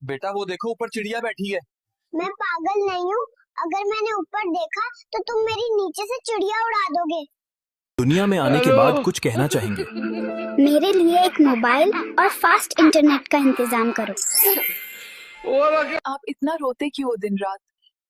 बेटा वो देखो ऊपर चिड़िया बैठी है। मैं पागल नहीं हूँ। अगर मैंने ऊपर देखा तो तुम मेरी नीचे से चिड़िया उड़ा दोगे। दुनिया में आने के बाद कुछ कहना चाहेंगे। मेरे लिए एक मोबाइल और फास्ट इंटरनेट का इंतजाम करो। आप इतना रोते क्यों हो दिन रात?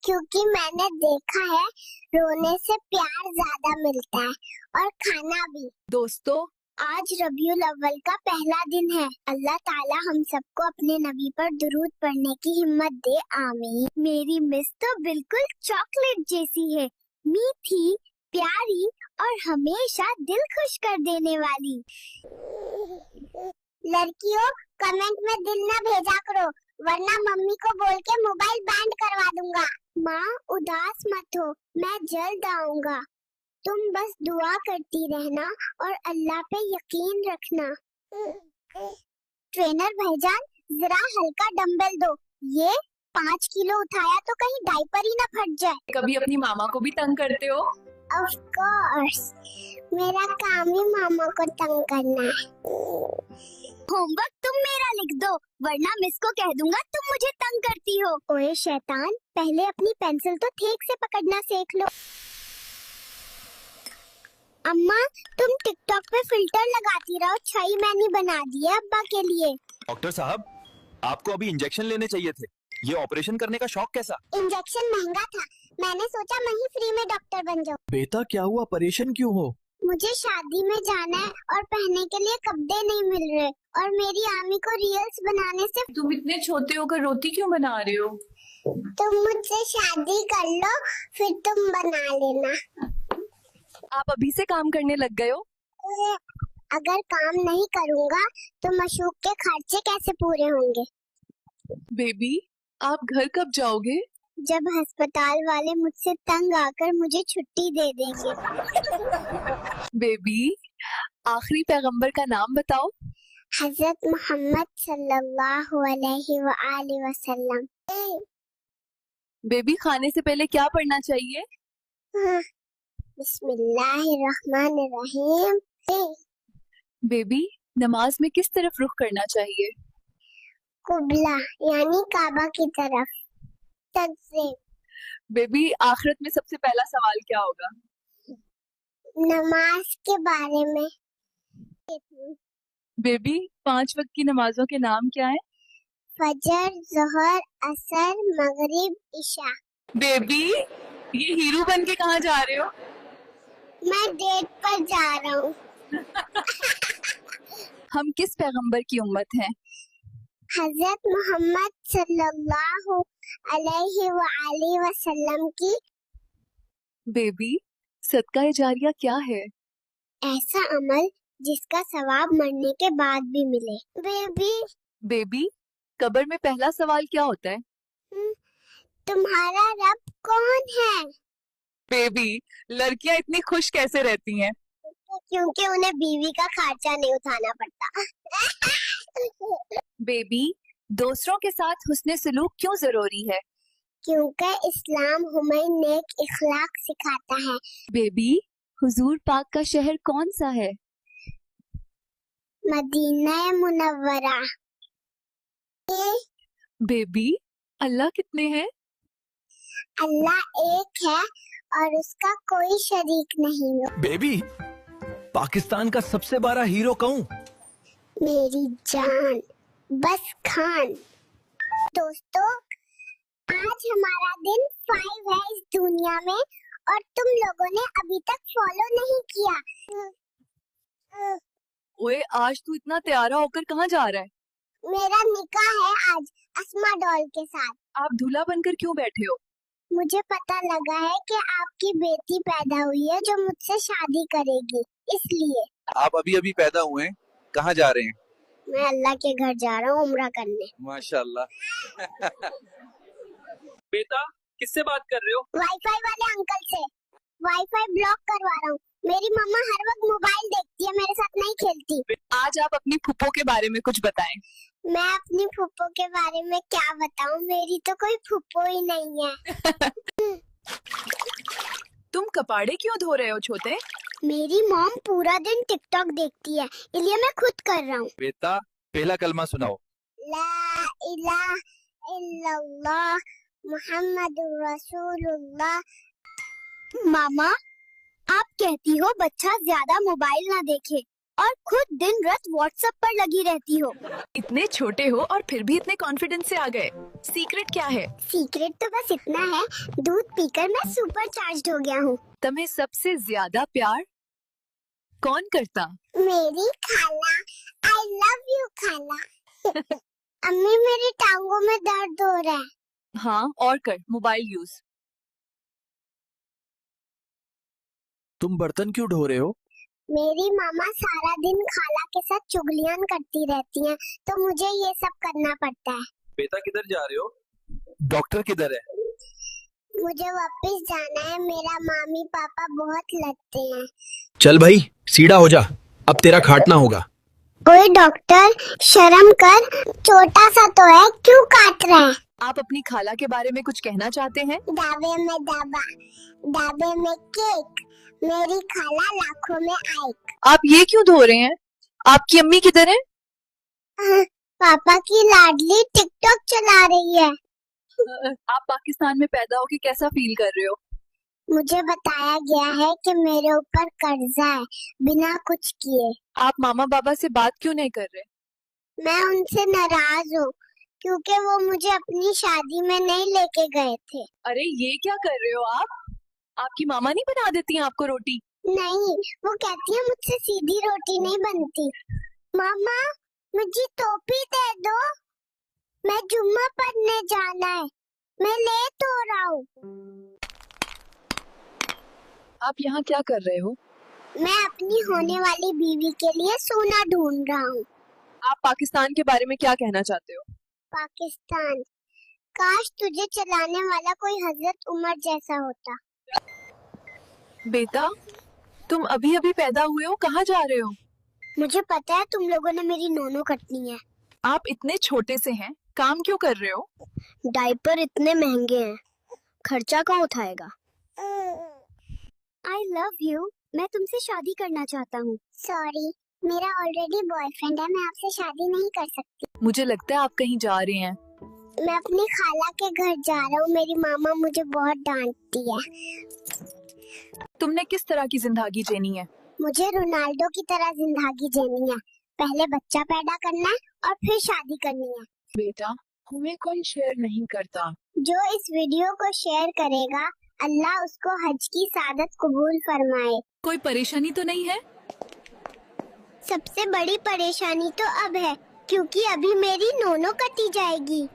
क्योंकि मैंने देखा है रोने से प्यार ज्यादा मिलता है और खाना भी। दोस्तों, आज रबीउल अव्वल का पहला दिन है। अल्लाह ताला हम सबको अपने नबी पर दुरूद पढ़ने की हिम्मत दे, आमीन। मेरी मिस तो बिल्कुल चॉकलेट जैसी है, मीठी, प्यारी और हमेशा दिल खुश कर देने वाली। लड़कियों, कमेंट में दिल न भेजा करो, वरना मम्मी को बोल के मोबाइल बैंड करवा दूंगा। माँ उदास मत हो, मैं जल्द आऊंगा। तुम बस दुआ करती रहना और अल्लाह पे यकीन रखना। ट्रेनर भाईजान, जरा हल्का डंबल दो। ये 5 किलो उठाया तो कहीं डायपर ही न फट जाए। कभी अपनी मामा को भी तंग करते हो? ऑफ कोर्स, मेरा काम ही मामा को तंग करना है। होमवर्क तुम मेरा लिख दो, वरना मिस को कह दूंगा तुम मुझे तंग करती हो। ओए शैतान, पहले अपनी पेंसिल तो ठीक से पकड़ना सीख लो। अम्मा, तुम टिकटॉक पे फिल्टर लगाती रहो, छई मैंने बना दी है अब्बा के लिए। डॉक्टर साहब, आपको अभी इंजेक्शन लेने चाहिए थे। ये ऑपरेशन करने का शौक कैसा? इंजेक्शन महंगा था, मैंने सोचा मैं ही फ्री में डॉक्टर बन जाऊँ। बेटा क्या हुआ, परेशान क्यों हो? मुझे शादी में जाना है और पहनने के लिए कपड़े नहीं मिल रहे, और मेरी आमी को रील्स बनाने से। तुम इतने छोटे होकर रोती क्यों बना रहे हो? तुम मुझसे शादी कर लो, फिर तुम बना लेना। आप अभी से काम करने लग गए हो? अगर काम नहीं करूँगा तो मशूक के खर्चे कैसे पूरे होंगे? बेबी, आप घर कब जाओगे? जब अस्पताल वाले मुझसे तंग आकर मुझे छुट्टी दे देंगे। बेबी, आखिरी पैगंबर का नाम बताओ। हजरत मोहम्मद सल्लल्लाहु अलैहि वसल्लम। बेबी, खाने से पहले क्या पढ़ना चाहिए? बिस्मिल्लाहिर्रहमानिर्रहीम। बेबी, नमाज में किस तरफ रुख करना चाहिए? कुबला यानी काबा की तरफ। बेबी, आखिरत में सबसे पहला सवाल क्या होगा? नमाज के बारे में। बेबी, 5 वक्त की नमाजों के नाम क्या हैं? फजर, ज़ोहर, असर, मगरिब, इशा। बेबी, ये हीरो बन के कहाँ जा रहे हो? मैं डेट पर जा रहा हूँ। हम किस पैगंबर की उम्मत हैं? हजरत मोहम्मद सल्लल्लाहु अलैहि वसल्लम की। बेबी, सदका जारिया क्या है? ऐसा अमल जिसका सवाब मरने के बाद भी मिले। बेबी, कब्र में पहला सवाल क्या होता है? तुम्हारा रब कौन है? बेबी, लड़कियां इतनी खुश कैसे रहती हैं? क्योंकि उन्हें बीवी का खर्चा नहीं उठाना पड़ता। बेबी, दूसरों के साथ हुस्ने सलूक क्यों जरूरी है? क्योंकि इस्लाम हमें नेक इखलाक सिखाता है। बेबी, हुजूर पाक का शहर कौन सा है? Medina Munawwara. बेबी, अल्लाह कितने हैं? अल्लाह एक है और उसका कोई शरीक नहीं है। बेबी, पाकिस्तान का सबसे बड़ा हीरो कौन? मेरी जान, बस खान। दोस्तों, आज हमारा दिन 5 है इस दुनिया में, और तुम लोगों ने अभी तक फॉलो नहीं किया। ओए, आज तू इतना तैयारा होकर कहाँ जा रहा है? मेरा निकाह है आज अस्मा डॉल के साथ। आप दूल्हा बनकर क्यों बैठे हो? मुझे पता लगा है कि आपकी बेटी पैदा हुई है जो मुझसे शादी करेगी, इसलिए। आप अभी अभी पैदा हुए हैं, कहाँ जा रहे हैं? मैं अल्लाह के घर जा रहा हूँ उम्रा करने। माशाल्लाह। बेटा, किससे बात कर रहे हो? वाईफाई वाले अंकल से। वाईफाई ब्लॉक करवा रहा हूँ। मेरी मम्मा हर वक्त मोबाइल देखती है, मेरे साथ नहीं खेलती। आज आप अपनी फूफो के बारे में कुछ बताएं। मैं अपनी फूफो के बारे में क्या बताऊं, मेरी तो कोई फूफो ही नहीं है। तुम कपाड़े क्यों धो रहे हो छोटे? मेरी मॉम पूरा दिन टिकटॉक देखती है, इसलिए मैं खुद कर रहा हूँ। बेटा, पहला कलमा सुनाओ। ला इलाहा इल्लल्लाह मुहम्मदुर रसूलुल्लाह। मामा, आप कहती हो बच्चा ज्यादा मोबाइल ना देखे और खुद दिन रात व्हाट्सएप पर लगी रहती हो। इतने छोटे हो और फिर भी इतने कॉन्फिडेंस से आ गए। सीक्रेट क्या है? सीक्रेट तो बस इतना है, दूध पीकर मैं सुपर चार्ज्ड हो गया हूँ। तुम्हें सबसे ज्यादा प्यार कौन करता? मेरी खाला। आई लव यू खाला। अम्मी, मेरी टांगों में दर्द हो रहा है। हाँ, और कर मोबाइल यूज। तुम बर्तन क्यों ढो रहे हो? मेरी मामा सारा दिन खाला के साथ चुगलियां करती रहती हैं, तो मुझे ये सब करना पड़ता है। बेटा किधर जा रहे हो? डॉक्टर किधर है? मुझे वापस जाना है, मेरा मामी पापा बहुत लड़ते हैं। चल भाई सीधा हो जा, अब तेरा खाटना होगा। ओए डॉक्टर, शर्म कर, छोटा सा तो है, क्यों काट रहा है? आप अपनी खाला के बारे में कुछ कहना चाहते हैं? दावे में दावा, दावे में केक, मेरी खाला लाखों में आइक। आप ये क्यों धो रहे हैं? आपकी अम्मी किधर है? पापा की लाडली टिकटॉक चला रही है। आप पाकिस्तान में पैदा होके कैसा फील कर रहे हो? मुझे बताया गया है कि मेरे ऊपर कर्जा है, बिना कुछ किए। आप मामा बाबा से बात क्यों नहीं कर रहे? मैं उनसे नाराज हूँ, क्योंकि वो मुझे अपनी शादी में नहीं लेके गए थे। अरे ये क्या कर रहे हो आप? आपकी मामा नहीं बना देती हैं आपको रोटी? नहीं, वो कहती है मुझसे सीधी रोटी नहीं बनती। मामा, मुझे टोपी दे दो, मैं जुम्मा पढ़ने जाना है, मैं लेट हो रहा हूँ। आप यहाँ क्या कर रहे हो? मैं अपनी होने वाली बीवी के लिए सोना ढूंढ रहा हूँ। आप पाकिस्तान के बारे में क्या कहना चाहते हो? पाकिस्तान, काश तुझे चलाने वाला कोई हजरत उमर जैसा होता। बेटा, तुम अभी अभी पैदा हुए हो, कहाँ जा रहे हो? मुझे पता है तुम लोगों ने मेरी नोनो कटनी है। आप इतने छोटे से हैं, काम क्यों कर रहे हो? डायपर इतने महंगे हैं, खर्चा कौन उठाएगा? आई लव यू, मैं तुमसे शादी करना चाहता हूँ। सॉरी, मेरा ऑलरेडी बॉयफ्रेंड है, मैं आपसे शादी नहीं कर सकती। मुझे लगता है आप कहीं जा रहे हैं। मैं अपनी खाला के घर जा रहा हूँ, मेरी मामा मुझे बहुत डांटती है। तुमने किस तरह की जिंदगी जीनी है? मुझे रोनाल्डो की तरह जिंदगी जीनी है, पहले बच्चा पैदा करना है और फिर शादी करनी है। बेटा, हमें कोई शेयर नहीं करता। जो इस वीडियो को शेयर करेगा, अल्लाह उसको हज की सादत कबूल फरमाए। कोई परेशानी तो नहीं है? सबसे बड़ी परेशानी तो अब है, क्योंकि अभी मेरी नोनो कटी जाएगी।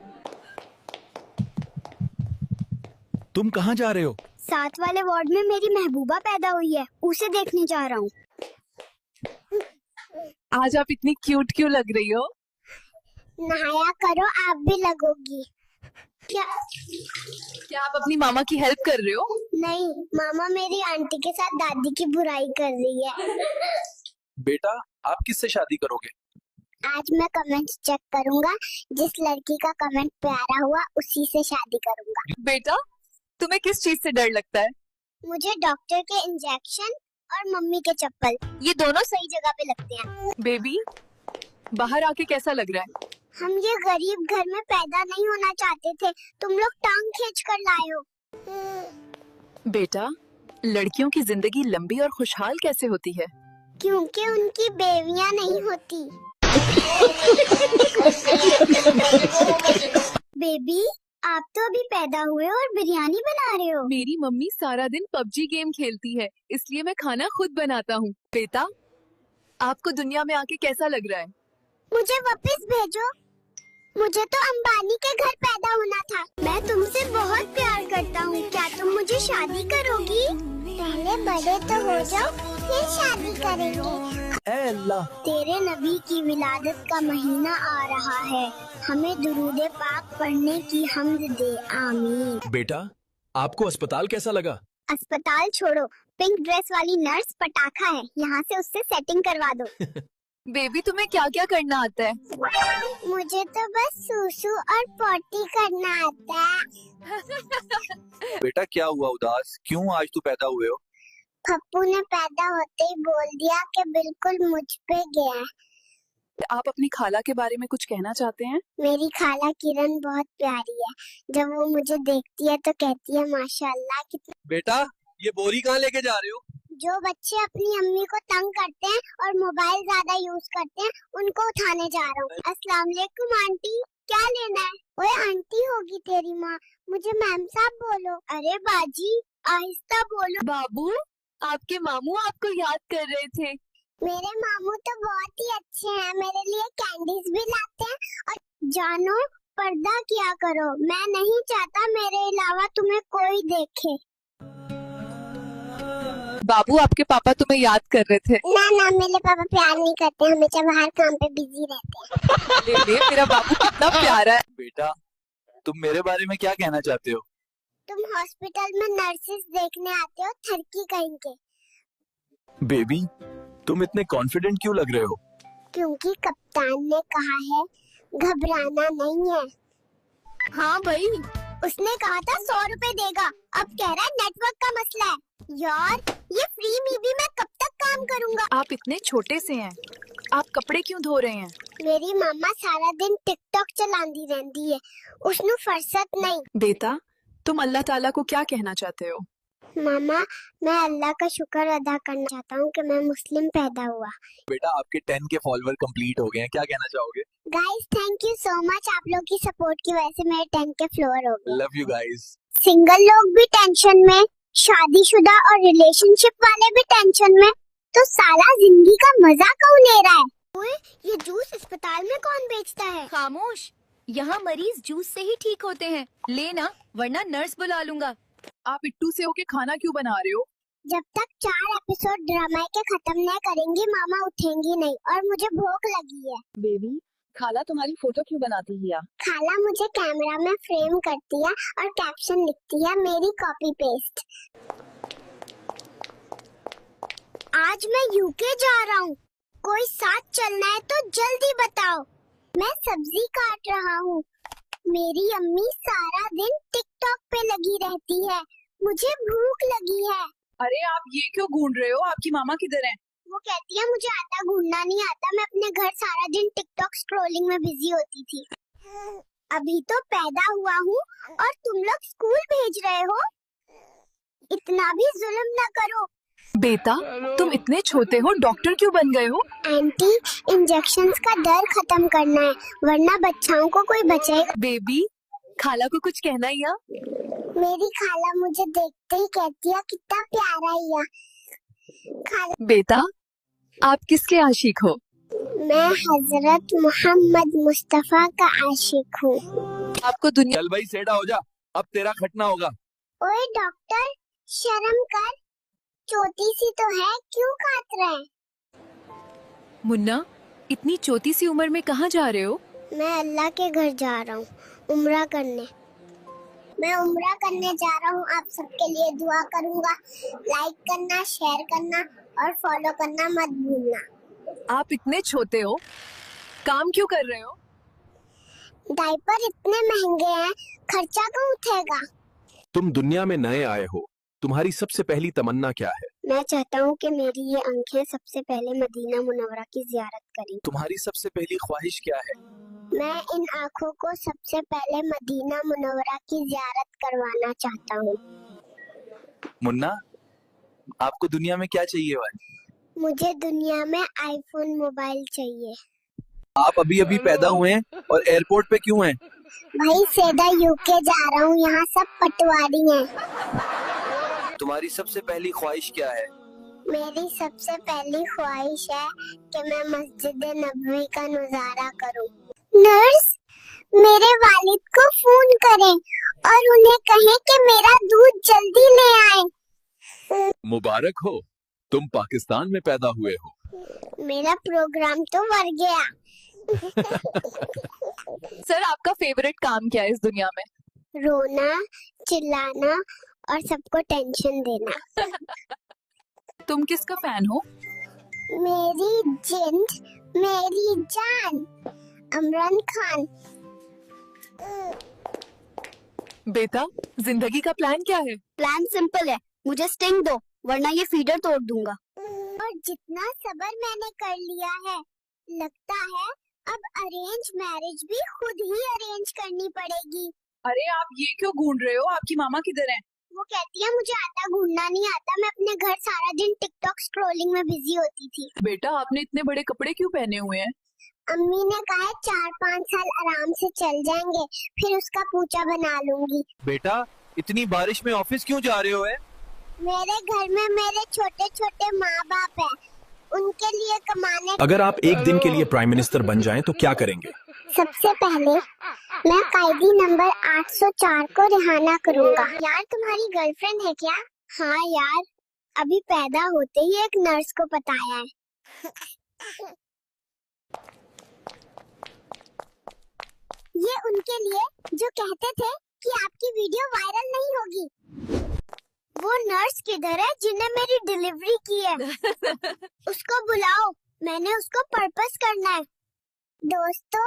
तुम कहाँ जा रहे हो? साथ वाले वार्ड में मेरी महबूबा पैदा हुई है, उसे देखने जा रहा हूँ। आज आप इतनी क्यूट क्यों लग रही हो? नहाया करो, आप भी लगोगी। क्या आप अपनी मामा की हेल्प कर रहे हो? नहीं, मामा मेरी आंटी के साथ दादी की बुराई कर रही है। बेटा आप किससे शादी करोगे? आज मैं कमेंट्स चेक करूंगा, जिस लड़की का कमेंट प्यारा हुआ उसी से शादी करूंगा। बेटा, तुम्हें किस चीज से डर लगता है? मुझे डॉक्टर के इंजेक्शन और मम्मी के चप्पल, ये दोनों सही जगह पे लगते हैं। बेबी, बाहर आके कैसा लग रहा है? हम ये गरीब घर में पैदा नहीं होना चाहते थे, तुम लोग टांग खींच कर लाए हो। बेटा, लड़कियों की जिंदगी लंबी और खुशहाल कैसे होती है? क्योंकि उनकी बेवियां नहीं होती। बेबी, आप तो अभी पैदा हुए और बिरयानी बना रहे हो। मेरी मम्मी सारा दिन पबजी गेम खेलती है, इसलिए मैं खाना खुद बनाता हूँ। बेटा, आपको दुनिया में आके कैसा लग रहा है? मुझे वापस भेजो, मुझे तो अंबानी के घर पैदा होना था। मैं तुमसे बहुत प्यार करता हूँ, क्या तुम मुझे शादी करोगी? पहले बड़े तो हो जाओ, फिर शादी करेंगे। ऐ अल्लाह, तेरे नबी की विलादत का महीना आ रहा है, हमें दुरूद पाक पढ़ने की हम्द दे, आमीन। बेटा आपको अस्पताल कैसा लगा? अस्पताल छोड़ो, पिंक ड्रेस वाली नर्स पटाखा है, यहाँ से उससे सेटिंग करवा दो। बेबी, तुम्हें क्या क्या करना आता है? मुझे तो बस सूसू और पोटी करना आता है। बेटा क्या हुआ उदास, क्यों आज तू पैदा हुए हो? पप्पू ने पैदा होते ही बोल दिया कि बिल्कुल मुझ पे गया है। आप अपनी खाला के बारे में कुछ कहना चाहते हैं? मेरी खाला किरण बहुत प्यारी है। जब वो मुझे देखती है तो कहती है माशाल्लाह कितना। बेटा ये बोरी कहाँ लेके जा रहे हो? जो बच्चे अपनी अम्मी को तंग करते हैं और मोबाइल ज्यादा यूज करते हैं उनको उठाने जा रहा हूँ। अस्सलाम वालेकुम आंटी, क्या लेना है? ओए आंटी होगी तेरी माँ, मुझे मैम साहब बोलो। अरे बाजी आहिस्ता बोलो। बाबू, आपके मामू आपको याद कर रहे थे। मेरे मामू तो बहुत ही अच्छे हैं, मेरे लिए कैंडीज भी लाते हैं। और जानो पर्दा किया करो, मैं नहीं चाहता मेरे अलावा तुम्हें कोई देखे। बाबू, आपके पापा तुम्हें याद कर रहे थे। ना मेरे पापा प्यार नहीं करते, हमेशा बाहर काम पे बिजी रहते हैं। ले मेरा बाबू कितना प्यारा है। बेटा तुम मेरे बारे में क्या कहना चाहते हो? तुम हॉस्पिटल में नर्सेस देखने आते हो, थरकी कहीं के। बेबी तुम इतने कॉन्फिडेंट क्यों लग रहे हो? क्योंकि कप्तान ने कहा है घबराना नहीं है। हाँ भाई, उसने कहा था 100 रुपए देगा, अब कह रहा है नेटवर्क का मसला है। यार ये फ्री में भी मैं कब तक काम करूंगा? आप इतने छोटे से हैं, आप कपड़े क्यों धो रहे हैं? मेरी मामा सारा दिन टिकटॉक चलाती रहती है, उसनु फुर्सत नहीं। बेटा, तुम अल्लाह ताला को क्या कहना चाहते हो? मामा मैं अल्लाह का शुक्र अदा करना चाहता हूँ कि मैं मुस्लिम पैदा हुआ। बेटा आपके 10 के फॉलोवर कंप्लीट हो गए हैं, क्या कहना चाहोगे? Guys thank you so much, आप लोग की सपोर्ट की वजह से मेरे 10 के फ्लोर हो गए। Love you guys. सिंगल लोग भी टेंशन में, शादीशुदा और रिलेशनशिप वाले भी टेंशन में, तो साला जिंदगी का मजा कौन ले रहा है? ओए ये जूस अस्पताल में कौन बेचता है? खामोश, यहाँ मरीज जूस से ही ठीक होते हैं। लेना वरना नर्स बुला लूंगा। आप इट्टू से होके खाना क्यों बना रहे हो? जब तक 4 एपिसोड ड्रामा के खत्म न करेंगी मामा उठेंगी नहीं, और मुझे भूख लगी है। बेबी, खाला तुम्हारी फोटो क्यों बनाती है? खाला मुझे कैमरा में फ्रेम करती है और कैप्शन लिखती है मेरी कॉपी पेस्ट। आज मैं यूके जा रहा हूँ, कोई साथ चलना है तो जल्दी बताओ। मैं सब्जी काट रहा हूँ। मेरी अम्मी सारा दिन टिकटॉक पे लगी रहती है, मुझे भूख लगी है। अरे आप ये क्यों घूम रहे हो? आपकी मामा किधर है? वो कहती है मुझे आटा गूंदना नहीं आता, मैं अपने घर सारा दिन टिकटॉक स्क्रॉलिंग में बिजी होती थी। अभी तो पैदा हुआ हूँ और तुम लोग स्कूल भेज रहे हो, इतना भी जुल्म ना करो। बेटा, तुम इतने छोटे हो, डॉक्टर क्यों बन गए हो? आंटी इंजेक्शंस का डर खत्म करना है, वरना बच्चाओं को कोई बचाएगा। बेबी, खाला को कुछ कहना ही है? मेरी खाला मुझे देखते ही कहती है कितना प्यारा है खाला। बेटा, आप किसके आशिक हो? मैं हजरत मोहम्मद मुस्तफा का आशिक हूँ। आपको दुनिया। चल भाई सेटा हो जा, अब तेरा खटना होगा। ओए डॉक्टर शर्म कर, छोटी सी तो है, क्यों काट रहे हैं? मुन्ना, इतनी छोटी सी उम्र में कहाँ जा रहे हो? मैं अल्लाह के घर जा रहा हूँ उम्रा करने। मैं उम्रा करने जा रहा हूँ, आप सबके लिए दुआ करूँगा। लाइक करना, शेयर करना और फॉलो करना मत भूलना। आप इतने छोटे हो, काम क्यों कर रहे हो? डायपर इतने महंगे हैं, खर्चा कौन उठेगा? तुम दुनिया में नए आए हो, तुम्हारी सबसे पहली तमन्ना क्या है? मैं चाहता हूँ कि मेरी ये आंखें सबसे पहले मदीना मुनव्वरा की जियारत करें। तुम्हारी सबसे पहली ख्वाहिश क्या है? मैं इन आँखों को सबसे पहले मदीना मुनव्वरा की जियारत करवाना चाहता हूँ। मुन्ना आपको दुनिया में क्या चाहिए भाई? मुझे दुनिया में आईफोन मोबाइल चाहिए। आप अभी अभी पैदा हुए हैं और एयरपोर्ट पे क्यों हैं? भाई सीधा यूके जा रहा हूँ, यहाँ सब पटवारी हैं। तुम्हारी सबसे पहली ख्वाहिश क्या है? मेरी सबसे पहली ख्वाहिश है कि मैं मस्जिद नबवी का नजारा करूँ। नर्स मेरे वालिद को फोन करें और उन्हें कहें कि मेरा दूध जल्दी ले आए। मुबारक हो, तुम पाकिस्तान में पैदा हुए हो। मेरा प्रोग्राम तो मर गया। सर, आपका फेवरेट काम क्या है इस दुनिया में? रोना, चिल्लाना और सबको टेंशन देना। तुम किसका फैन हो? मेरी जिंद, मेरी जान, इमरान खान। बेटा, जिंदगी का प्लान क्या है? प्लान सिंपल है, मुझे स्टिंग दो वरना ये फीडर तोड़ दूंगा। और जितना सब्र मैंने कर लिया है, लगता है अब अरेंज मैरिज भी खुद ही अरेंज करनी पड़ेगी। अरे आप ये क्यों घूम रहे हो? आपकी मामा किधर है? वो कहती है मुझे आटा गूंदना नहीं आता, मैं अपने घर सारा दिन टिकटॉक स्क्रॉलिंग में बिजी होती थी। बेटा आपने इतने बड़े कपड़े क्यों पहने हुए हैं? अम्मी ने कहा है 4-5 साल आराम से चल जाएंगे, फिर उसका पूछा बना लूंगी। बेटा इतनी बारिश में ऑफिस क्यों जा रहे हो? है मेरे घर में मेरे छोटे छोटे माँ बाप है, उनके लिए कमाने। अगर आप एक दिन के लिए प्राइम मिनिस्टर बन जाएं तो क्या करेंगे? सबसे पहले मैं कैदी नंबर 804 को रिहाना करूंगा। यार तुम्हारी गर्लफ्रेंड है क्या? हाँ यार, अभी पैदा होते ही एक नर्स को बताया है। ये उनके लिए जो कहते थे कि आपकी वीडियो वायरल नहीं होगी। वो नर्स किधर है जिन्हें मेरी डिलीवरी की है? उसको बुलाओ, मैंने उसको पर्पस करना है। दोस्तों,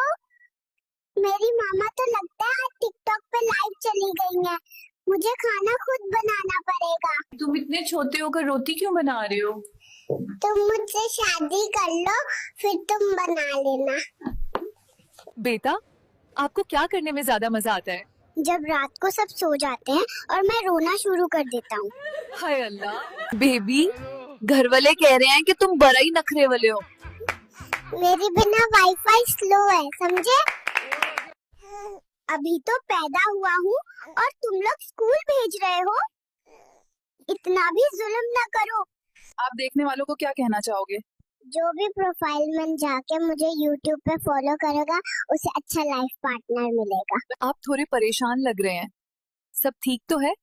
मेरी मामा तो लगता है टिकटॉक पे लाइव चली गई है। मुझे खाना खुद बनाना पड़ेगा। तुम इतने छोटे होकर रोटी क्यों बना रहे हो? तुम मुझसे शादी कर लो, फिर तुम बना लेना। बेटा आपको क्या करने में ज्यादा मजा आता है? जब रात को सब सो जाते हैं और मैं रोना शुरू कर देता हूँ। हाय अल्लाह। बेबी घर वाले कह रहे हैं कि तुम बड़ा ही नखरे वाले हो। मेरी बिना वाईफाई स्लो है, समझे? अभी तो पैदा हुआ हूँ और तुम लोग स्कूल भेज रहे हो। इतना भी जुल्म न करो। आप देखने वालों को क्या कहना चाहोगे? जो भी प्रोफाइल में जाके मुझे YouTube पे फॉलो करेगा, उसे अच्छा लाइफ पार्टनर मिलेगा। आप थोड़े परेशान लग रहे हैं, सब ठीक तो है?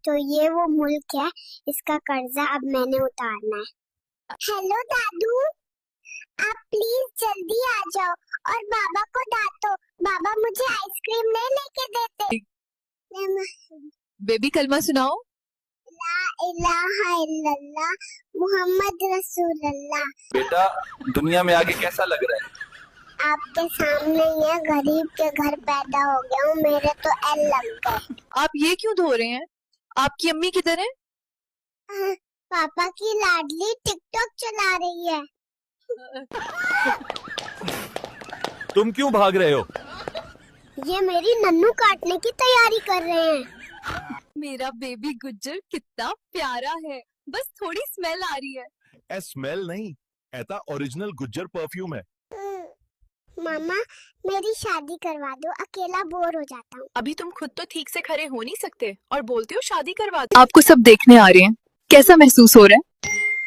तो ये वो मुल्क है, इसका कर्जा अब मैंने उतारना है। हेलो दादू, आप प्लीज जल्दी आ जाओ और बाबा को डांटो। बाबा मुझे आइसक्रीम नहीं लेके देते। बेबी कलमा सुनाओ। ला इलाहा इल्लल्लाह मुहम्मद रसूलुल्लाह। बेटा दुनिया में आगे कैसा लग रहा है? आपके सामने ये गरीब के घर पैदा हो गया हूँ, मेरे तो एल लग गए। आप ये क्यों धो रहे हैं? आपकी अम्मी किधर है? पापा की लाडली टिकटॉक चला रही है। तुम क्यों भाग रहे हो? ये मेरी नन्नू काटने की तैयारी कर रहे हैं। मेरा बेबी गुज्जर कितना प्यारा है, बस थोड़ी स्मेल आ रही है। ए स्मेल नहीं, ऐसा ओरिजिनल गुज्जर परफ्यूम है। मामा मेरी शादी करवा दो, अकेला बोर हो जाता हूँ। अभी तुम खुद तो ठीक से खड़े हो नहीं सकते और बोलते हो शादी करवा दो। आपको सब देखने आ रहे हैं, कैसा महसूस हो रहा है?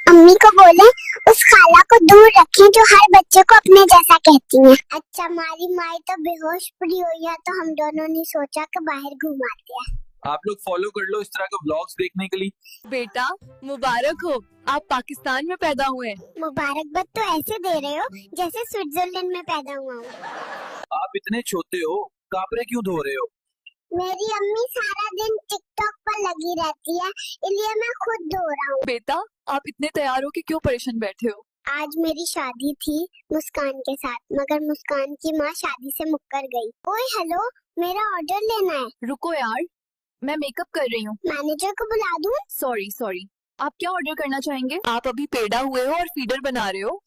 अम्मी को बोले उस खाला को दूर रखें जो हर बच्चे को अपने जैसा कहती है। अच्छा, हमारी माई तो बेहोश पड़ी हुई है, तो हम दोनों ने सोचा कि बाहर घुमाते हैं। आप लोग फॉलो कर लो इस तरह के व्लॉग्स देखने के लिए। बेटा मुबारक हो, आप पाकिस्तान में पैदा हुए हैं। मुबारकबाद तो ऐसे दे रहे हो जैसे स्विट्जरलैंड में पैदा हुआ हूँ। आप इतने छोटे हो, कपड़े क्यों धो रहे हो? मेरी अम्मी सारा दिन टिकटॉक पर लगी रहती है, इसलिए मैं खुद धो रहा हूँ। बेटा आप इतने तैयार हो के क्यों परेशान बैठे हो? आज मेरी शादी थी मुस्कान के साथ, मगर मुस्कान की माँ शादी से मुक्कर गई। ओए हेलो, मेरा ऑर्डर लेना है। रुको यार, मैं मेकअप कर रही हूँ। मैनेजर को बुला दूँ? सॉरी, आप क्या ऑर्डर करना चाहेंगे? आप अभी पैदा हुए हो और फीडर बना रहे हो।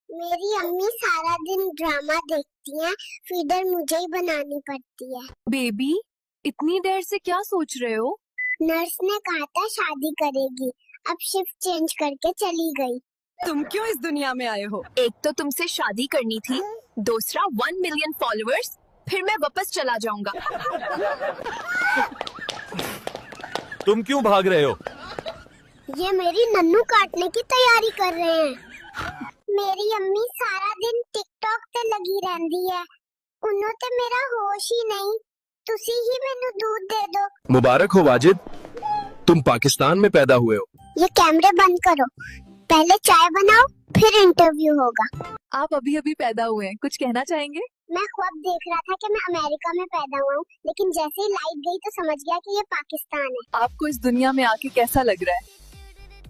मेरी अम्मी सारा दिन ड्रामा देखती हैं, फीडर मुझे ही बनानी पड़ती है। बेबी इतनी देर से क्या सोच रहे हो? नर्स ने कहा था शादी करेगी, अब शिफ्ट चेंज करके चली गई। तुम क्यों इस दुनिया में आए हो? एक तो तुमसे शादी करनी थी, दूसरा 1 मिलियन फॉलोअर्स, फिर मैं वापस चला जाऊंगा। तुम क्यों भाग रहे हो? ये मेरी नन्नू काटने की तैयारी कर रहे हैं। मेरी अम्मी सारा दिन टिकटॉक पे लगी रहती है, उन्होंने तो मेरा होश ही नहीं। तुसी ही मैनू दूध दे दो। मुबारक हो वाजिद, तुम पाकिस्तान में पैदा हुए हो। ये कैमरे बंद करो, पहले चाय बनाओ फिर इंटरव्यू होगा। आप अभी अभी पैदा हुए हैं, कुछ कहना चाहेंगे? मैं ख्वाब देख रहा था कि मैं अमेरिका में पैदा हुआ हूँ, लेकिन जैसे ही लाइट गई तो समझ गया कि ये पाकिस्तान है। आपको इस दुनिया में आके कैसा लग रहा है?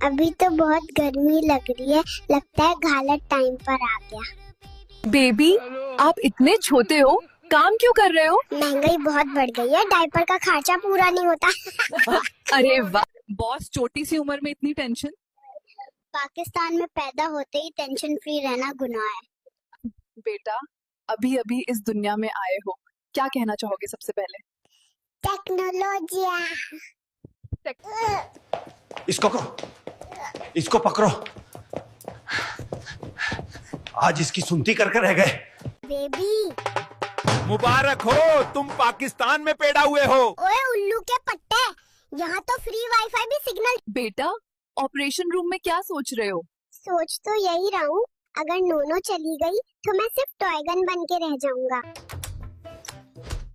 अभी तो बहुत गर्मी लग रही है, लगता है घालत टाइम पर आ गया। बेबी आप इतने छोटे हो, काम क्यों कर रहे हो? महंगाई बहुत बढ़ गई है, डायपर का खर्चा पूरा नहीं होता। अरे वाह, बॉस छोटी सी उम्र में इतनी टेंशन। पाकिस्तान में पैदा होते ही टेंशन फ्री रहना गुनाह है। बेटा, अभी अभी इस दुनिया में आए हो, क्या कहना चाहोगे सबसे पहले? टेक्नोलॉजी। इसको पकड़ो। आज इसकी सुनती करके रह गए। बेबी। मुबारक हो, तुम पाकिस्तान में पैदा हुए हो। ओए उल्लू के पट्टे, यहाँ तो फ्री वाईफाई भी सिग्नल। बेटा, ऑपरेशन रूम में क्या सोच रहे हो? सोच तो यही रहा हूँ, अगर नोनो चली गई तो मैं सिर्फ टॉय गन बन के रह जाऊंगा।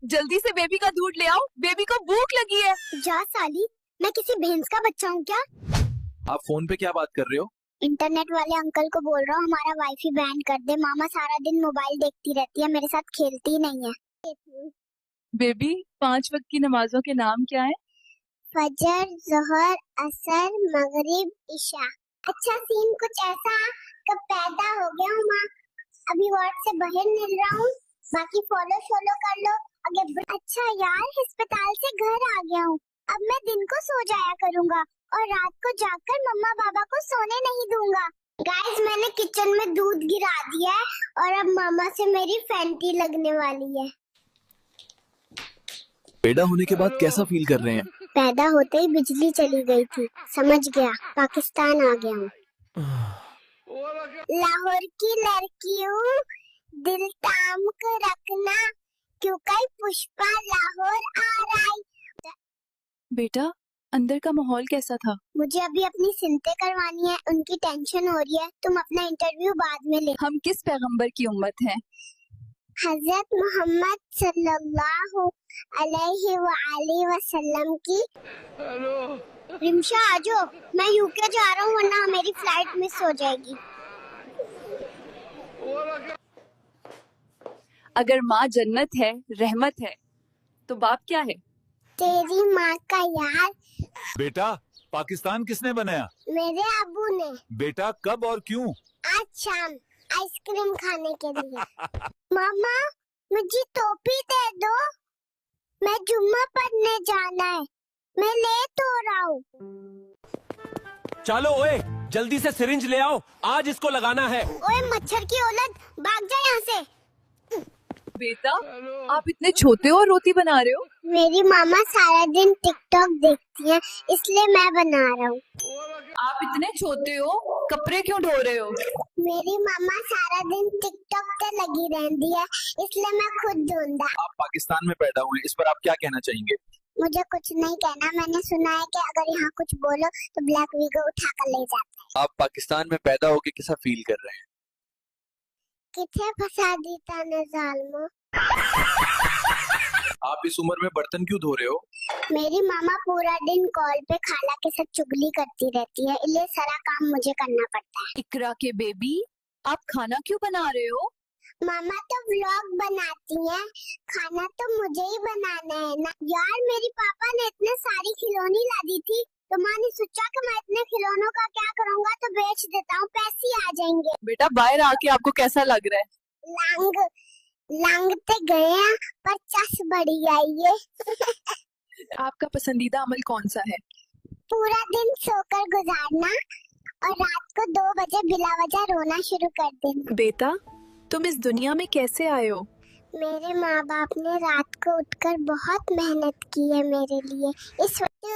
जल्दी से बेबी का दूध ले आओ, बेबी को भूख लगी है। जा साली, मैं किसी भैंस का बच्चा हूँ क्या? आप फोन पे क्या बात कर रहे हो? इंटरनेट वाले अंकल को बोल रहा हूँ हमारा वाईफाई बैन कर दे, मामा सारा दिन मोबाइल देखती रहती है, मेरे साथ खेलती ही नहीं है। बेबी, 5 वक्त की नमाजों के नाम क्या है? फजर, जोहर, असर, मगरिब, इशा। अच्छा सीन कुछ ऐसा, कब पैदा हो गया हूँ माँ, अभी वार्ड से बाहर निकल रहा हूँ, बाकी फॉलो कर लो आगे। अच्छा यार, अस्पताल से घर आ गया हूँ, अब मैं दिन को सो जाया करूँगा और रात को जाकर मम्मा पापा को सोने नहीं दूंगा। गाइस, मैंने किचन में दूध गिरा दिया है और अब मामा से मेरी फैंटी लगने वाली है। पैदा होने के बाद कैसा फील कर रहे हैं? पैदा होते ही बिजली चली गई थी, समझ गया, पाकिस्तान आ गया हूँ। लाहौर की लड़की हूँ, दिल थाम कर रखना, क्यों कई पुष्पा लाहौर आ रही। बेटा, अंदर का माहौल कैसा था? मुझे अभी अपनी सिनते करवानी है, उनकी टेंशन हो रही है, तुम अपना इंटरव्यू बाद में ले। हम किस पैगंबर की उम्मत हैं? हजरत मोहम्मद सल्लल्लाहु अलैहि वसल्लम की। रिमशा आ जाओ, मैं यूके जा रहा हूँ वरना मेरी फ्लाइट मिस हो जाएगी। अगर माँ जन्नत है, रहमत है, तो बाप क्या है? तेरी माँ का यार। बेटा, पाकिस्तान किसने बनाया? मेरे अबू ने। बेटा, कब और क्यों? आज शाम आइसक्रीम खाने के लिए। मामा, मुझे टोपी दे दो, मैं जुम्मा पढ़ने जाना है, मैं लेट हो रहा हूँ। चलो ओए, जल्दी से सिरिंज ले आओ, आज इसको लगाना है। ओए मच्छर की औलाद, भाग जा यहाँ से। बेटा, आप इतने छोटे हो और रोटी बना रहे हो? मेरी मामा सारा दिन टिकटॉक देखती है, इसलिए मैं बना रहा हूँ। आप इतने छोटे हो, कपड़े क्यों धो रहे हो? मेरी मामा सारा दिन टिकटॉक पे लगी रहती है, इसलिए मैं खुद ढूंढा। आप पाकिस्तान में पैदा हुए, इस पर आप क्या कहना चाहेंगे? मुझे कुछ नहीं कहना, मैंने सुना है कि अगर यहाँ कुछ बोलो तो ब्लैक वीगो उठा कर ले जाता है। आप पाकिस्तान में पैदा होके कैसा फील कर रहे हैं? किथे फंसा दीता ने जालमो। आप इस उम्र में बर्तन क्यों धो रहे हो? मेरी मामा पूरा दिन कॉल पे खाला के साथ चुगली करती रहती है, इसलिए सारा काम मुझे करना पड़ता है। इकरा के बेबी, आप खाना क्यों बना रहे हो? मामा तो व्लॉग बनाती हैं, खाना तो मुझे ही बनाना है ना। यार, मेरी पापा ने इतने सारी खिलौनी ला दी थी, तो माँ ने सोचा कि मैं इतने खिलौनों का क्या करूँगा, तो बेच देता हूँ, पैसे आ जाएंगे। बेटा, बाहर आके आपको कैसा लग रहा है? लांगते गए हैं, पर चस बढ़ी आई है। आपका पसंदीदा अमल कौन सा है? पूरा दिन सोकर गुजारना और रात को 2 बजे बिला वजह रोना शुरू कर देना। बेटा, तुम इस दुनिया में कैसे आए हो? मेरे माँ बाप ने रात को उठकर बहुत मेहनत की है मेरे लिए। इस वक्त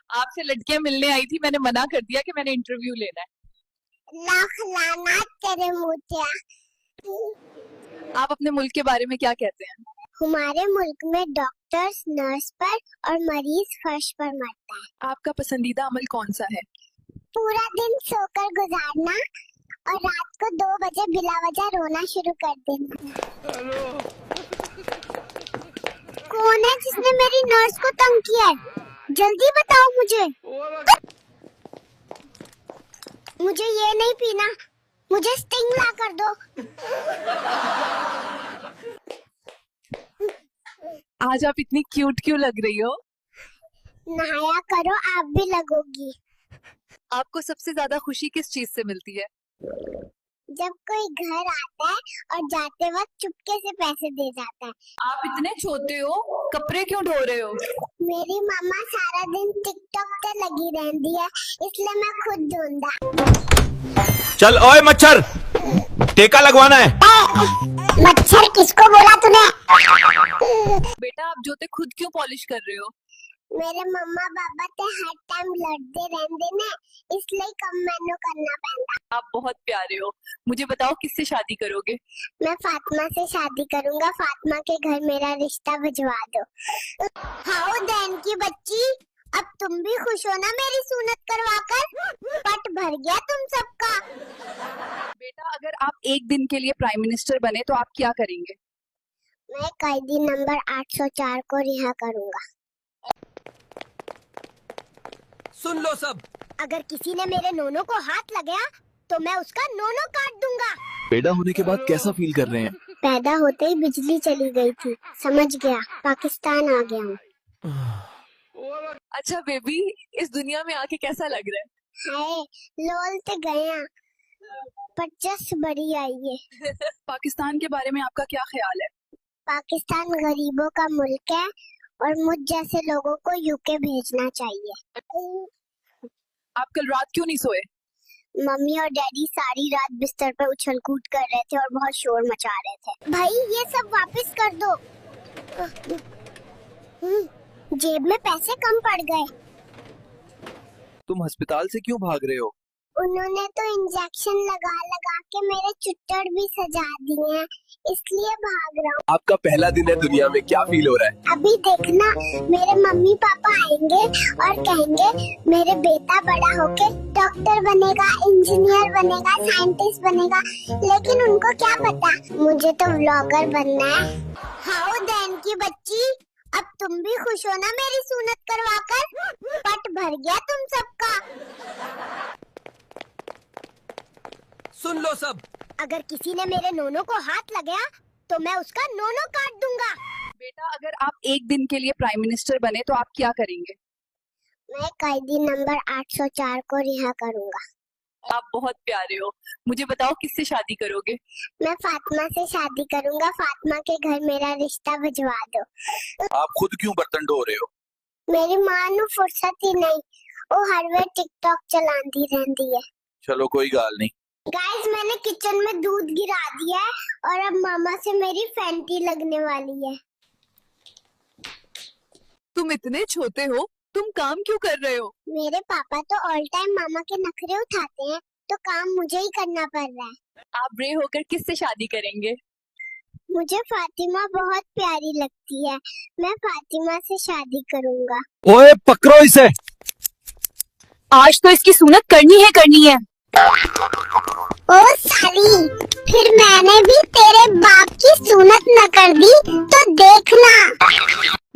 आपसे लड़कियां मिलने आई थी, मैंने मना कर दिया कि मैंने इंटरव्यू लेना है। लाख लानत तेरे मुतिया। आप अपने मुल्क के बारे में क्या कहते हैं? हमारे मुल्क में डॉक्टर्स नर्स पर और मरीज फर्श पर मरता है। आपका पसंदीदा अमल कौन सा है? पूरा दिन सोकर गुजारना और रात को 2 बजे बिला वजह रोना शुरू कर देना। कौन है जिसने मेरी नर्स को तंग किया है? जल्दी बताओ मुझे। मुझे ये नहीं पीना, मुझे स्टिंग ला कर दो। आज आप इतनी क्यूट क्यों लग रही हो? नहाया करो, आप भी लगोगी। आपको सबसे ज्यादा खुशी किस चीज से मिलती है? जब कोई घर आता है और जाते वक्त चुपके से पैसे दे जाता है। आप इतने छोटे हो, कपड़े क्यों धो रहे हो? मेरी मामा सारा दिन टिकटॉक पे लगी रहती है, इसलिए मैं खुद ढूंढा। चल ओए मच्छर, टेका लगवाना है। मच्छर किसको बोला तूने? बेटा आप जूते खुद क्यों पॉलिश कर रहे हो? मेरे मम्मा पापा ते हर टाइम लड़ते रहते ने, इसलिए कम मैनू करना पैंदा। आप बहुत प्यारे हो। मुझे बताओ किससे शादी करोगे? मैं फातिमा से शादी करूंगा। फातिमा के घर मेरा रिश्ता भिजवा दो। हाउ देन की बच्ची, अब तुम भी खुश हो ना मेरी सुन्नत करवाकर? पट भर गया तुम सबका। बेटा अगर आप एक दिन के लिए प्राइम मिनिस्टर बने तो आप क्या करेंगे? मैं कैदी नंबर 804 को रिहा करूंगा। सुन लो सब। अगर किसी ने मेरे नोनो को हाथ लगाया तो मैं उसका नोनो काट दूंगा। पैदा होने के बाद कैसा फील कर रहे हैं? पैदा होते ही बिजली चली गई थी, समझ गया, पाकिस्तान आ गया हूँ। अच्छा बेबी, इस दुनिया में आके कैसा लग रहा है? हाय लोल ते गया पर जस बड़ी आई है। पाकिस्तान के बारे में आपका क्या ख्याल है? पाकिस्तान गरीबों का मुल्क है और मुझ जैसे लोगों को यूके भेजना चाहिए। आप कल रात क्यों नहीं सोए? मम्मी और डैडी सारी रात बिस्तर पर उछल कूद कर रहे थे और बहुत शोर मचा रहे थे। भाई ये सब वापस कर दो। जेब में पैसे कम पड़ गए। तुम अस्पताल से क्यों भाग रहे हो? उन्होंने तो इंजेक्शन लगा लगा के मेरे चुट्टड़ भी सजा दिए हैं, इसलिए भाग रहा हूँ। आपका पहला दिन है दुनिया में, क्या फील हो रहा है? अभी देखना, मेरे मम्मी पापा आएंगे और कहेंगे मेरे बेटा बड़ा होके डॉक्टर बनेगा, इंजीनियर बनेगा, साइंटिस्ट बनेगा, लेकिन उनको क्या पता मुझे तो व्लॉगर बनना है। हाउ देन की बच्ची, अब तुम भी खुश हो ना मेरी सुन्नत करवाकर? पट भर गया तुम सबका। सुन लो सब। अगर किसी ने मेरे नोनो को हाथ लगाया तो मैं उसका नोनो काट दूंगा। बेटा अगर आप एक दिन के लिए प्राइम मिनिस्टर बने तो आप क्या करेंगे? मैं कैदी नंबर 804 को रिहा करूंगा। आप बहुत प्यारे हो। मुझे बताओ किससे शादी करोगे? मैं फातिमा से शादी करूंगा। फातिमा के घर मेरा रिश्ता भिजवा दो। आप खुद क्यों बर्तन ढो रहे हो? मेरी मां नु फुर्सत ही नहीं, वो हर वे टिकटॉक चलाती रहती है। चलो कोई गाल नहीं। गाइस मैंने किचन में दूध गिरा दिया है और अब मामा से मेरी फैंटी लगने वाली है। तुम इतने छोटे हो, तुम काम क्यों कर रहे हो? मेरे पापा तो ऑल टाइम मामा के नखरे उठाते हैं, तो काम मुझे ही करना पड़ रहा है। आप बड़े होकर किससे शादी करेंगे? मुझे फातिमा बहुत प्यारी लगती है, मैं फातिमा से शादी करूंगा। ओए पकड़ो इसे। आज तो इसकी सुन्नत करनी है। ओ साली, फिर मैंने भी तेरे बाप की सुन्नत न कर दी तो देखना।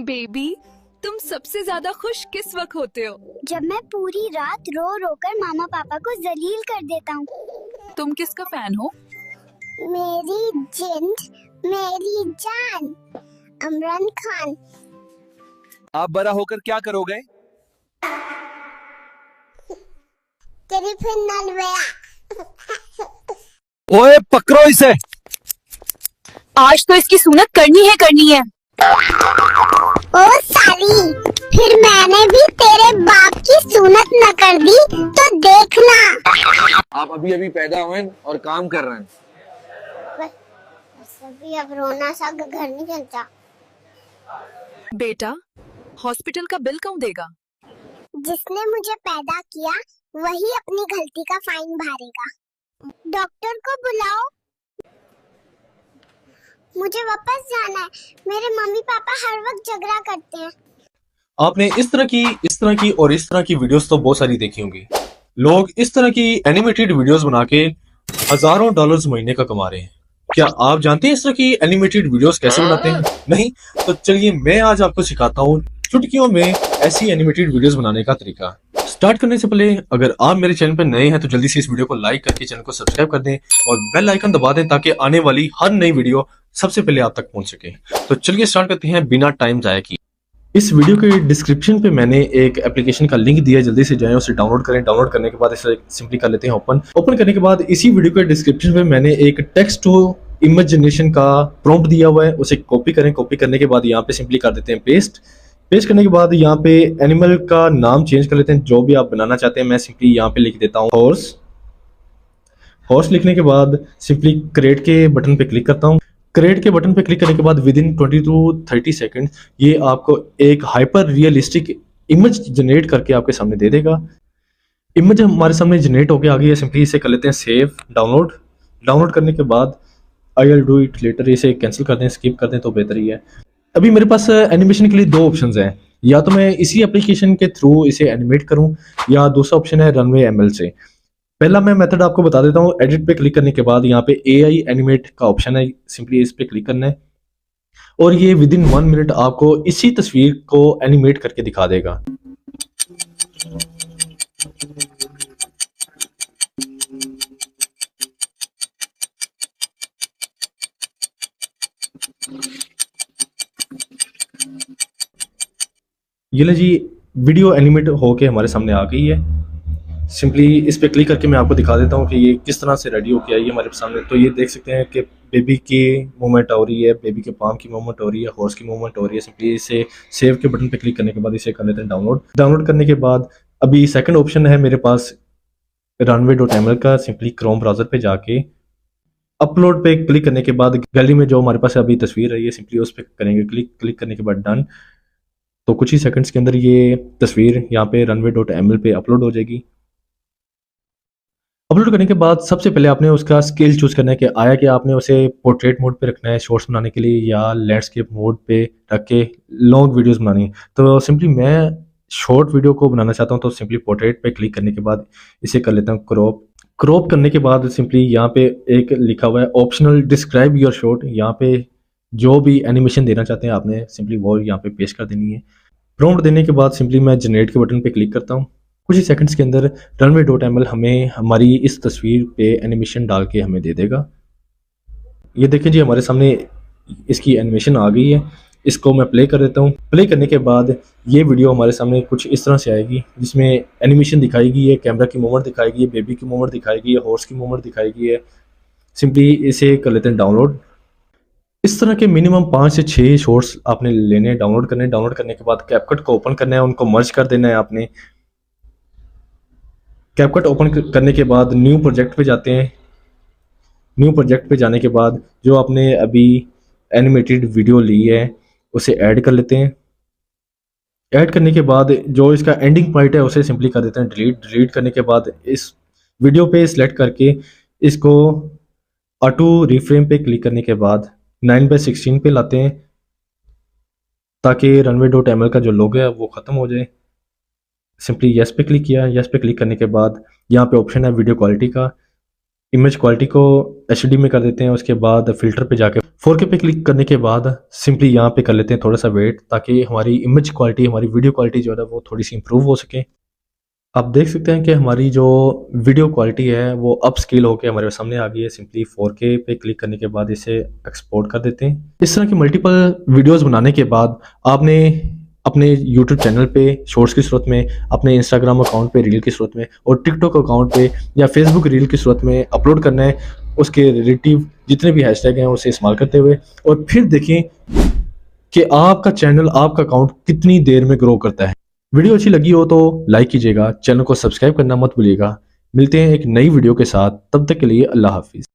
बेबी तुम सबसे ज्यादा खुश किस वक्त होते हो? जब मैं पूरी रात रो रो कर मामा पापा को जलील कर देता हूँ। तुम किसका फैन हो? मेरी जिंद, मेरी जान, इमरान खान। आप बड़ा होकर क्या करोगे? तेरी फिर नलवया। ओए पकड़ो इसे। आज तो इसकी सुन्नत करनी है। ओ साली, फिर मैंने भी तेरे बाप की सुन्नत न कर दी तो देखना। आप अभी पैदा हुए और काम कर रहे हैं। भी अब रोना सा घर नहीं चलता। बेटा हॉस्पिटल का बिल कौन देगा? जिसने मुझे पैदा किया वही अपनी गलती का फाइन भरेगा। डॉक्टर को बुलाओ, मुझे वापस जाना है। मेरे मम्मी पापा हर वक्त झगड़ा करते हैं। आपने इस तरह की और इस तरह की वीडियोस तो बहुत सारी देखी होंगी। लोग इस तरह की एनिमेटेड वीडियोस बना के हजारों डॉलर्स महीने का कमा रहे हैं। क्या आप जानते हैं इस तरह की एनिमेटेड वीडियोस कैसे बनाते हैं? नहीं? तो चलिए मैं आज आपको सिखाता हूँ चुटकियों में ऐसी एनिमेटेड वीडियोस बनाने का तरीका। स्टार्ट करने से पहले अगर आप मेरे चैनल पर नए हैं तो जल्दी से इस वीडियो को लाइक करके चैनल को सब्सक्राइब कर दें और बेल आइकन दबा दें ताकि आने वाली हर नई वीडियो सबसे पहले आप तक पहुंच सके। तो चलिए स्टार्ट करते हैं बिना टाइम जाया किए। इस वीडियो के डिस्क्रिप्शन पे मैंने एक एप्लीकेशन का लिंक दिया है, जल्दी से जाएं उसे डाउनलोड करें। डाउनलोड करने के बाद इसे सिंपली कर लेते हैं ओपन करने के बाद इसी वीडियो के डिस्क्रिप्शन पे मैंने एक टेक्स्ट टू इमेज जनरेशन का प्रॉम्प्ट दिया हुआ है, उसे कॉपी करें। कॉपी करने के बाद यहाँ पे सिंपली कर देते हैं पेस्ट करने के बाद यहाँ पे एनिमल का नाम चेंज कर लेते हैं, जो भी आप बनाना चाहते हैं। मैं सिंपली यहाँ पे लिख देता हूँ हॉर्स लिखने के बाद सिंपली क्रिएट के बटन पे क्लिक करता हूँ। क्रिएट के बटन पे क्लिक करने के बाद विद इन 20 to 30 सेकेंड ये आपको एक हाइपर रियलिस्टिक इमेज जनरेट करके आपके सामने दे देगा। इमेज हमारे सामने जनरेट होके आ गई है। सिंपली इसे कर लेते हैं सेव, डाउनलोड करने के बाद I will do it later, इसे कैंसिल कर दें, स्किप कर दें तो बेहतर ही है। अभी मेरे पास एनिमेशन के लिए दो ऑप्शंस हैं, या तो मैं इसी एप्लीकेशन के थ्रू इसे एनिमेट करूं या दूसरा ऑप्शन है रनवे ML से। पहला मैं मेथड आपको बता देता हूं। एडिट पे क्लिक करने के बाद यहाँ पे AI एनिमेट का ऑप्शन है, सिंपली इस पे क्लिक करना है और ये विद इन 1 मिनट आपको इसी तस्वीर को एनिमेट करके दिखा देगा। ये ले जी, वीडियो एनिमेट होके हमारे सामने आ गई है। सिंपली इस पे क्लिक करके मैं आपको दिखा देता हूँ कि ये किस तरह से रेडी होके आई है हमारे सामने। तो ये देख सकते हैं कि बेबी की मूवमेंट हो रही है, बेबी के पाम की मूवमेंट हो रही है, हॉर्स की मूवमेंट हो रही है। सिंपली इसे सेव के बटन पे क्लिक करने के बाद इसे कर लेते हैं डाउनलोड करने के बाद अभी सेकंड ऑप्शन है मेरे पास runway.ml का। सिंपली क्रोम ब्राउजर पे जाके अपलोड पे क्लिक करने के बाद गैलरी में जो हमारे पास अभी तस्वीर है ये सिंपली उस पर करेंगे क्लिक करने के बाद डन। तो कुछ ही सेकंड्स के अंदर ये तस्वीर यहाँ पे runway.ml पे अपलोड हो जाएगी। अपलोड करने के बाद सबसे पहले आपने उसका स्केल चूज करना है कि आया कि आपने उसे पोर्ट्रेट मोड पे रखना है शॉर्ट्स बनाने के लिए या लैंडस्केप मोड पे रख के लॉन्ग वीडियोस बनानी। तो सिंपली मैं शॉर्ट वीडियो को बनाना चाहता हूँ, तो सिंपली पोर्ट्रेट पे क्लिक करने के बाद इसे कर लेता हूँ क्रॉप करने के बाद सिंपली यहाँ पे एक लिखा हुआ है ऑप्शनल डिस्क्राइब योर शॉट। यहाँ पे जो भी एनिमेशन देना चाहते हैं आपने सिंपली वो यहाँ पे पेश कर देनी है। प्रॉम्प्ट देने के बाद सिंपली मैं जनरेट के बटन पे क्लिक करता हूँ। कुछ ही सेकंड्स के अंदर runway.ml हमें हमारी इस तस्वीर पे एनिमेशन डाल के हमें दे देगा। ये देखें जी, हमारे सामने इसकी एनिमेशन आ गई है। इसको मैं प्ले कर देता हूँ। प्ले करने के बाद ये वीडियो हमारे सामने कुछ इस तरह से आएगी जिसमें एनिमेशन दिखाई गई है, कैमरा की मूवमेंट दिखाई गई है, बेबी की मूवमेंट दिखाई गई है, हॉर्स की मूवमेंट दिखाई गई है। सिंपली इसे कर लेते हैं डाउनलोड। इस तरह के मिनिमम 5 से 6 शॉर्ट्स आपने लेने हैं, डाउनलोड करने। डाउनलोड करने के बाद कैपकट को ओपन करना है, उनको मर्ज कर देना है आपने। कैपकट ओपन करने के बाद न्यू प्रोजेक्ट पे जाते हैं। न्यू प्रोजेक्ट पे जाने के बाद जो आपने अभी एनिमेटेड वीडियो ली है उसे ऐड कर लेते हैं। ऐड करने के बाद जो इसका एंडिंग पॉइंट है उसे सिंपली कर देते हैं डिलीट करने के बाद इस वीडियो पे सिलेक्ट करके इसको ऑटो रिफ्रेम पे क्लिक करने के बाद 9:16 पे लाते हैं ताकि runway.ml का जो लोगो है वो ख़त्म हो जाए। सिंपली यस पे क्लिक किया। यस पे क्लिक करने के बाद यहाँ पे ऑप्शन है वीडियो क्वालिटी का। इमेज क्वालिटी को HD में कर देते हैं। उसके बाद फिल्टर पे जाके 4K पे क्लिक करने के बाद सिंपली यहाँ पे कर लेते हैं थोड़ा सा वेट, ताकि हमारी इमेज क्वालिटी, हमारी वीडियो क्वालिटी जो है वो थोड़ी सी इंप्रूव हो सके। आप देख सकते हैं कि हमारी जो वीडियो क्वालिटी है वो अप स्केल होकर हमारे सामने आ गई है। सिंपली 4K पे क्लिक करने के बाद इसे एक्सपोर्ट कर देते हैं। इस तरह की मल्टीपल वीडियोस बनाने के बाद आपने अपने YouTube चैनल पे शॉर्ट्स की सूरत में, अपने Instagram अकाउंट पे रील की सूरत में और TikTok अकाउंट पे या Facebook रील की सूरत में अपलोड करना है। उसके रिलेटिव जितने भी हैशटैग हैं उसे इस्तेमाल करते हुए, और फिर देखें कि आपका चैनल, आपका अकाउंट कितनी देर में ग्रो करता है। वीडियो अच्छी लगी हो तो लाइक कीजिएगा, चैनल को सब्सक्राइब करना मत भूलिएगा। मिलते हैं एक नई वीडियो के साथ, तब तक के लिए अल्लाह हाफिज़।